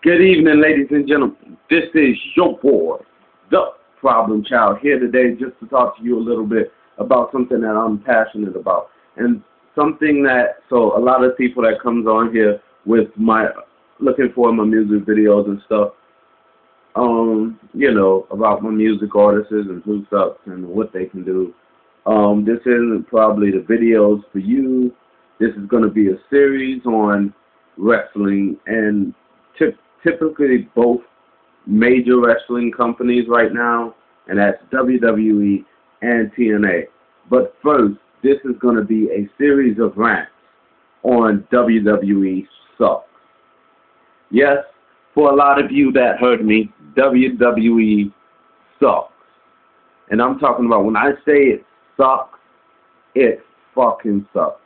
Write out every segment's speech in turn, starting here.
Good evening, ladies and gentlemen. This is your boy, the Problem Child, here today just to talk to you a little bit about something that I'm passionate about. And something that, so a lot of people that comes on here with looking for my music videos and stuff, about my music artists and who sucks and what they can do. This isn't probably the videos for you. This is going to be a series on wrestling and typically both major wrestling companies right now, and that's WWE and TNA. But first, this is going to be a series of rants on WWE sucks. Yes, for a lot of you that heard me, WWE sucks. And I'm talking about when I say it sucks, it fucking sucks.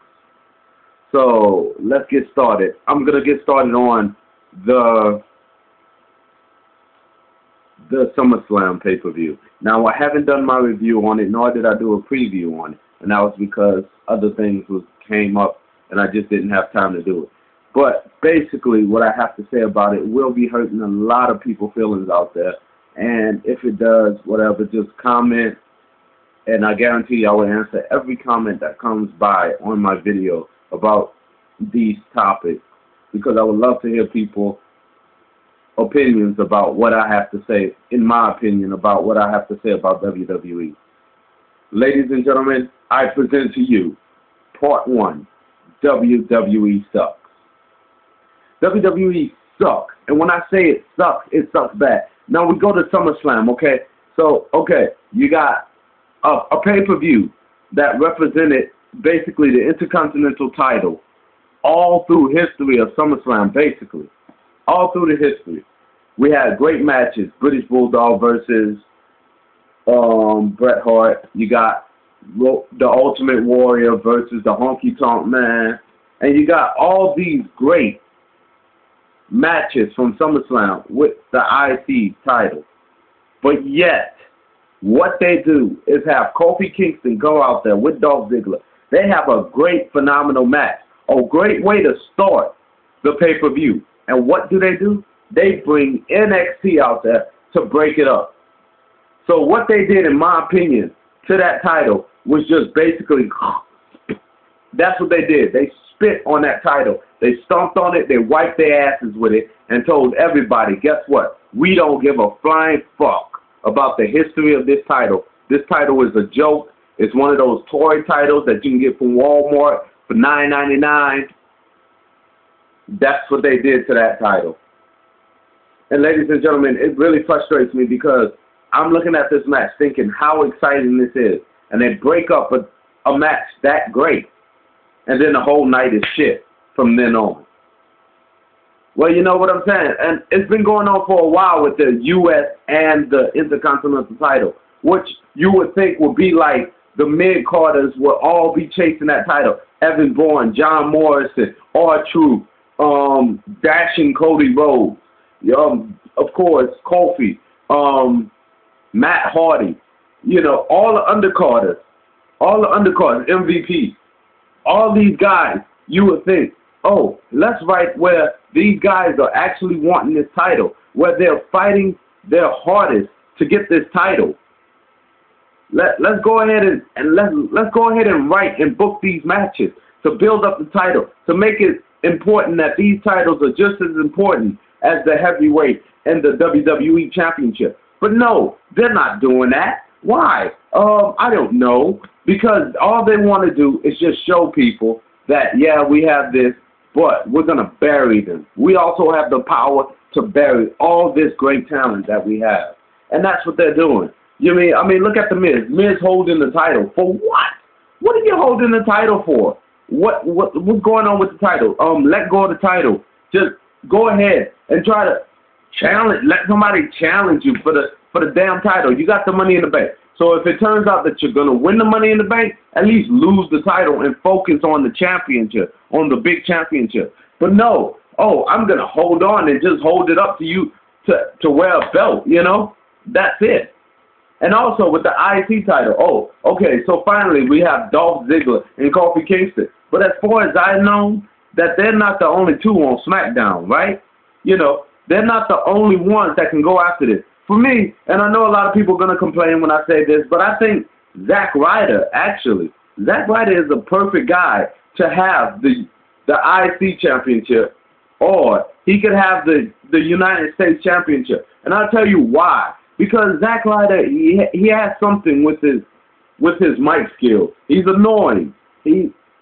So let's get started. I'm going to get started on the SummerSlam pay-per-view. Now, I haven't done my review on it, nor did I do a preview on it. And that was because other things came up, and I just didn't have time to do it. But basically, what I have to say about it will be hurting a lot of people's feelings out there. And if it does, whatever, just comment, and I guarantee I will answer every comment that comes by on my video about these topics, because I would love to hear people's opinions about what I have to say, in my opinion, about what I have to say about WWE. Ladies and gentlemen, I present to you Part 1, WWE sucks. WWE sucks. And when I say it sucks bad. Now we go to SummerSlam, okay? So, you got a pay-per-view that represented basically the Intercontinental title all through history of SummerSlam, basically. All through the history. We had great matches. British Bulldog versus Bret Hart. You got the Ultimate Warrior versus the Honky Tonk Man. And you got all these great matches from SummerSlam with the IC title. But yet, what they do is have Kofi Kingston go out there with Dolph Ziggler. They have a great, phenomenal match. A great way to start the pay-per-view. And what do? They bring NXT out there to break it up. So what they did, in my opinion, to that title was just basically, that's what they did. They spit on that title. They stomped on it. They wiped their asses with it and told everybody, guess what? We don't give a flying fuck about the history of this title. This title is a joke. It's one of those toy titles that you can get from Walmart for $9.99. That's what they did to that title. And ladies and gentlemen, it really frustrates me because I'm looking at this match thinking how exciting this is. And they break up a match that great. And then the whole night is shit from then on. Well, you know what I'm saying? And it's been going on for a while with the U.S. and the Intercontinental title, which you would think would be like the mid-carders would all be chasing that title. Evan Bourne, John Morrison, R-Truth, Dashing Cody Rhodes, of course, Kofi, Matt Hardy, all the undercarders, MVP, all these guys, you would think, oh, let's write where these guys are actually wanting this title, where they're fighting their hardest to get this title. Let's go ahead and let's go ahead and write and book these matches to build up the title, to make it important that these titles are just as important as the heavyweight and the WWE Championship. But no, they're not doing that. Why? I don't know. Because all they want to do is just show people that, yeah, we have this, but we're going to bury them. We also have the power to bury all this great talent that we have. And that's what they're doing. I mean, look at the Miz. Miz holding the title. For what? What are you holding the title for? What's going on with the title? Let go of the title. Just go ahead and try to challenge. Let somebody challenge you for the damn title. You got the Money in the Bank. So if it turns out that you're going to win the Money in the Bank, at least lose the title and focus on the championship, on the big championship. But no, I'm going to hold on and just hold it up to you to wear a belt, That's it. And also with the IC title, so finally we have Dolph Ziggler and Kofi Kingston. But as far as I know, that they're not the only two on SmackDown, right? They're not the only ones that can go after this. For me, and I know a lot of people are going to complain when I say this, but I think Zack Ryder, Zack Ryder is a perfect guy to have the IC championship, or he could have the United States championship. And I'll tell you why. Because Zack Ryder, he has something with his mic skills. He's annoying.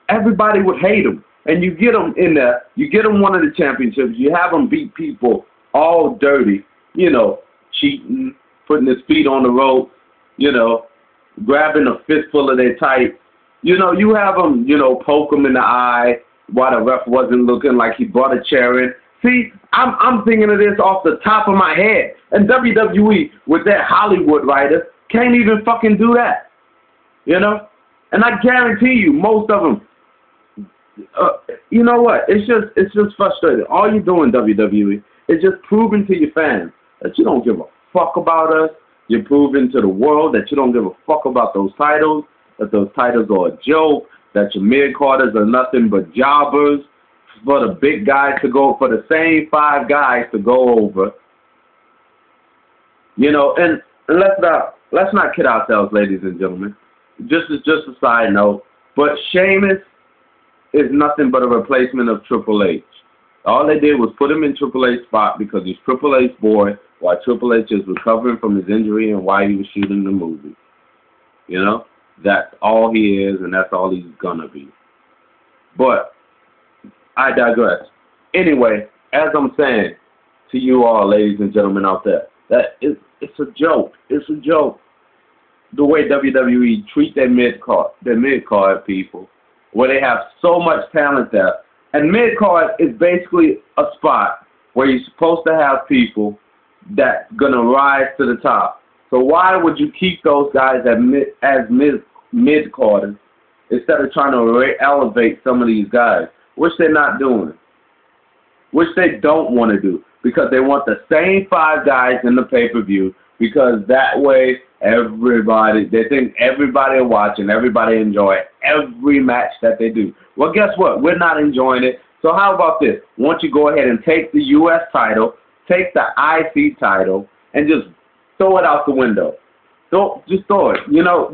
Everybody would hate him. And you get him in there, you get him one of the championships, you have him beat people all dirty, you know, cheating, putting his feet on the rope, you know, grabbing a fistful of their tights. You know, you have him, you know, poke him in the eye while the ref wasn't looking, like he brought a chair in. See, I'm thinking of this off the top of my head. And WWE, with their Hollywood writers, can't even fucking do that. You know? And I guarantee you, most of them, you know what? It's just frustrating. All you're doing, WWE, is just proving to your fans that you don't give a fuck about us. You're proving to the world that you don't give a fuck about those titles, that those titles are a joke, that your mid-carders are nothing but jobbers for the big guys to go, for the same 5 guys to go over. You know, and let's not kid ourselves, ladies and gentlemen. Just a side note, but Sheamus is nothing but a replacement of Triple H. All they did was put him in Triple H's spot because he's Triple H's boy, while Triple H is recovering from his injury and why he was shooting the movie. You know? That's all he is, and that's all he's gonna be. But I digress. Anyway, as I'm saying to you all, ladies and gentlemen out there, that it's a joke. It's a joke. The way WWE treat their mid-card people, where they have so much talent there. And mid-card is basically a spot where you're supposed to have people that's gonna rise to the top. So why would you keep those guys as mid-carders instead of trying to elevate some of these guys, which they're not doing, which they don't want to do, because they want the same 5 guys in the pay-per-view, because that way they think everybody will watch and everybody enjoy every match that they do. Well, guess what? We're not enjoying it. So how about this? Why don't you go ahead and take the U.S. title, take the IC title, and just throw it out the window. Just throw it. You know,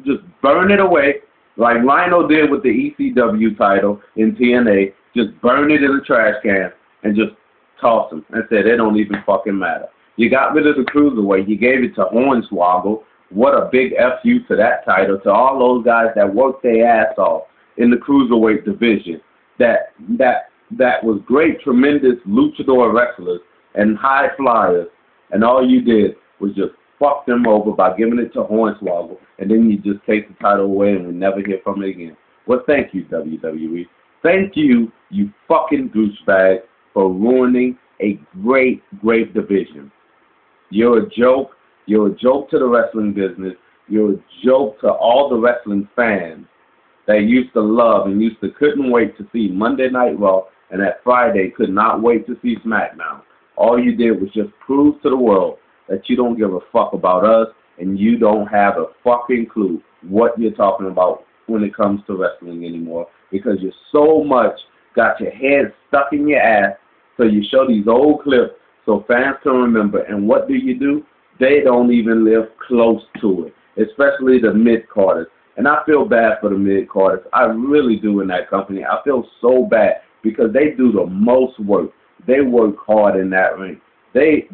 just burn it away like Rhino did with the ECW title in TNA. Just burn it in the trash can and just toss them and say they don't even fucking matter. You got rid of the Cruiserweight. You gave it to Hornswoggle. What a big F-you to that title, to all those guys that worked their ass off in the Cruiserweight division. That was great, tremendous luchador wrestlers and high flyers. And all you did was just fuck them over by giving it to Hornswoggle. And then you just take the title away and we never hear from it again. Well, thank you, WWE. Thank you, you fucking douchebag, for ruining a great, great division. You're a joke. You're a joke to the wrestling business. You're a joke to all the wrestling fans that used to love and couldn't wait to see Monday Night Raw, and that Friday could not wait to see SmackDown. All you did was just prove to the world that you don't give a fuck about us, and you don't have a fucking clue what you're talking about when it comes to wrestling anymore, because you're so much got your head stuck in your ass, so you show these old clips so fans can remember. And what do? They don't even live close to it, especially the mid-carders. And I feel bad for the mid-carders. I really do in that company. I feel so bad because they do the most work. They work hard in that ring. They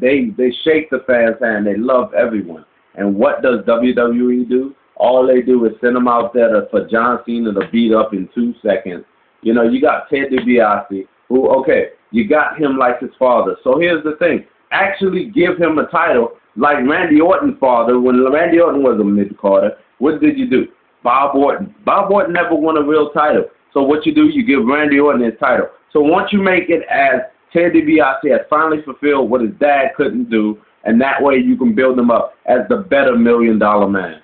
shake the fans' hand. They love everyone. And what does WWE do? All they do is send them out there for John Cena to beat up in 2 seconds. You know, you got Ted DiBiase, who, okay, you got him like his father. So here's the thing. Actually give him a title like Randy Orton's father. When Randy Orton was a mid-carder, what did you do? Bob Orton. Bob Orton never won a real title. So what you do, you give Randy Orton his title. So once you make it as Ted DiBiase has finally fulfilled what his dad couldn't do, and that way you can build him up as the better $1 million man.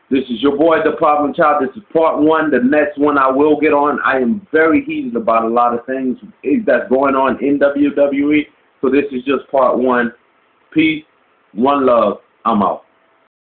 This is your boy, The Problem Child. This is part 1. The next one I will get on. I am very heated about a lot of things that's going on in WWE. So this is just part 1. Peace, one love. I'm out.